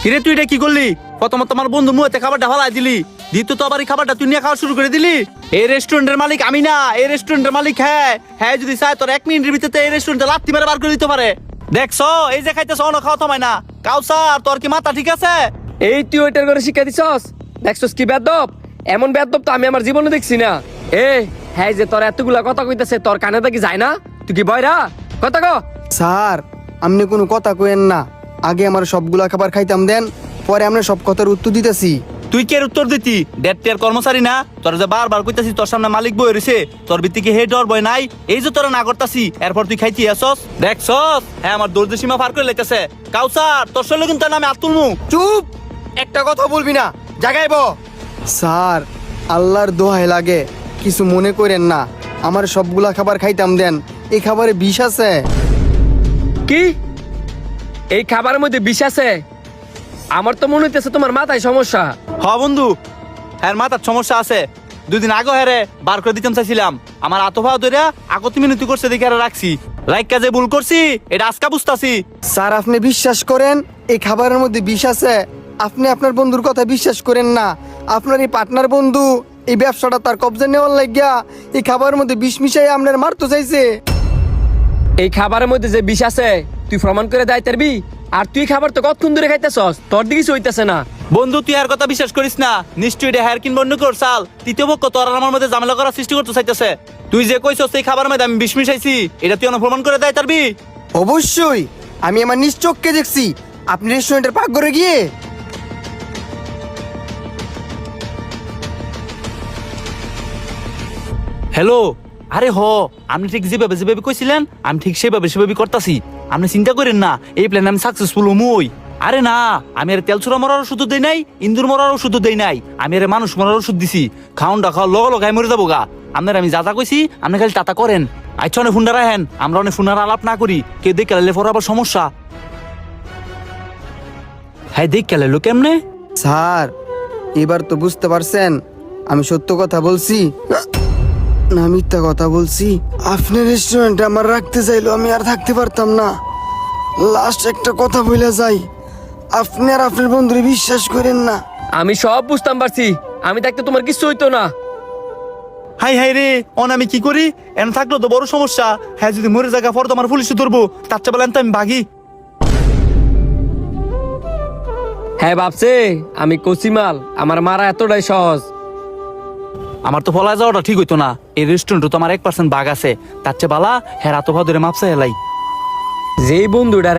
কিরে তুই এটা কি করলি? প্রথমত তোমার বন্ধু মুহেতে খাবারটা ফালাই দিলি, দ্বিতীয়ত আবার এই খাবারটা তুই নিয়ে খাওয়া শুরু করে দিলি। এই রেস্টুরেন্টের মালিক আমি না, এই রেস্টুরেন্টের মালিক হ্যাঁ হ্যাঁ যদি চায় তোর 1 মিনিটের ভিতরে এই রেস্টুরেন্টে লাত্তি মেরে বার করে দিতে পারে। দেখছো এই যে খাইতেছ অন্য খাওয়া থামায় না। কাউসার তোর কি মাথা ঠিক আছে? এই তুই ওইটার করে শিক্ষা দিছস? দেখছস কি বেদব? এমন বেদব তো আমি আমার জীবনে দেখছি না। হ্যাঁ যে তোর এতগুলা কথা কইতাছে, তোর কানে কি যায় না? তুই কি বয়রা? কথা কো। স্যার আপনি কোনো কথা কইেন না, আগে আমার সবগুলা খাবার খাইতাম দেন, পরে আমরা সব কথার উত্তর দিতেছি। তুই কে উত্তর দিতি? ডেটটিয়ার কর্মচারী না? তোর যে বারবার কইতাছি তোর সামনে মালিক বই রইছে, তোর ভিত্তিকে হে ডর বই নাই, এই যে তোরা না করতাছি এরপর তুই খাইতি আসস। দেখছস হ্যাঁ আমার দৌড় সীমা পার করে লাইতেছে। কাউসার তোর শরীরে কিন্তু আমি হাত তুলমু। চুপ, একটা কথা বলবি না, জাগাইব। স্যার আল্লাহর দোহাই লাগে, কিছু মনে করেন না, আমার সবগুলা খাবার খাইতাম দেন, এই খাবারে বিষ আছে। কি? এই খাবারের মধ্যে বিষ আছে? আমার তো মনে হইতেছে তোমার মাথায় সমস্যা। হ বন্ধু, হ্যাঁ মাথার সমস্যা আছে। 2 দিন আগে হ্যাঁ বার করে দিতাম চাইছিলাম, আমার আতফা ধরে আগত মিনতি করছে দেখে আর রাখছি। লাইক কাজে ভুল করছি এটা আজকা বুঝতাছি। স্যার আপনি বিশ্বাস করেন এই খাবারের মধ্যে বিষ আছে? আপনি আপনার বন্ধুর কথা বিশ্বাস করেন না, আপনার এই পার্টনার বন্ধু এই ব্যবসাটা তার কবজা নেওয়ার লাগিয়া এই খাবারের মধ্যে বিষ মিশাই আপনার মারতে চাইছে। এই খাবারের মধ্যে যে বিষ আছে তুই প্রমাণ করে দেয় পারবি? আর তুই খাবার তো কতক্ষণ ধরে খাইতেছস, তোর দিকে কিছু হইতেছে না। বন্ধু তুই আর কথা বিশ্বাস করিস না, নিশ্চয়ই এটা হ্যার কিনবন্য করছাল। তৃতীয় পক্ষ তোর আর আমার মধ্যে ঝামেলা করার সৃষ্টি করতে চাইতেছে। তুই যে কইছস এই খাবারের মধ্যে আমি বিষ মিশাইছি, এটা তুই প্রমাণ করে দেয় পারবি? অবশ্যই, আমি আমার নিজ চোখকে দেখছি আপনি রেস্টুরেন্টের পাকঘরে গিয়ে। হ্যালো, আরে হ আপনি ঠিক যেভাবে কইছিলেন আমি ঠিক সেভাবে করতাছি। আপনি চিন্তা করেন না, এই প্ল্যান আমি সাকসেসফুল হমই। আরে না, আমি আর তেল চুরা মরার ওষুধ দেই নাই, ইন্দুর মরার ওষুধ দেই নাই, আমি আর মানুষ মরার ওষুধ দিছি। খাওয়ানটা খাওয়া লগাই মরে যাবো গা। আপনার আমি যা কইছি আপনি খালি টাটা করেন। আচ্ছা অনেক ফোনটা রাখেন, আমরা অনেক ফোনার আলাপ না করি, কেউ দেখে লাইলে পরে আবার সমস্যা। হ্যাঁ দেখে লাইলো কেমনে? স্যার এবার তো বুঝতে পারছেন আমি সত্য কথা বলছি না মিথ্যা কথা বলছি। আপনার রেস্টুরেন্টে আমার রাখতে চাইলো, আমি আর থাকতে পারতাম না। লাস্ট একটা কথা বলে যাই, আপনি আর আপনার বন্ধুরে বিশ্বাস করেন না। আমি সব বুঝতাম পারছি, আমি থাকতে তোমার কিছু হইতো না। হাই হাই রে, অন আমি কি করি? এন থাকলো তো বড় সমস্যা। হ্যাঁ যদি মরে জায়গা পর তো আমার পুলিশে ধরবো, তার চেয়ে বলেন তো আমি ভাগি। হ্যাঁ ভাবছে আমি কচিমাল, আমার মারা এতটাই সহজ। আমার তো ফলা যাওয়াটা ঠিক হইতো না। এই রেস্টুরেন্টে তো আমার 1% ভাগ আছে, তার চেয়ে বালা হ্যাঁ রাত ধরে মাপসা হেলাই। যেই বন্ধুটা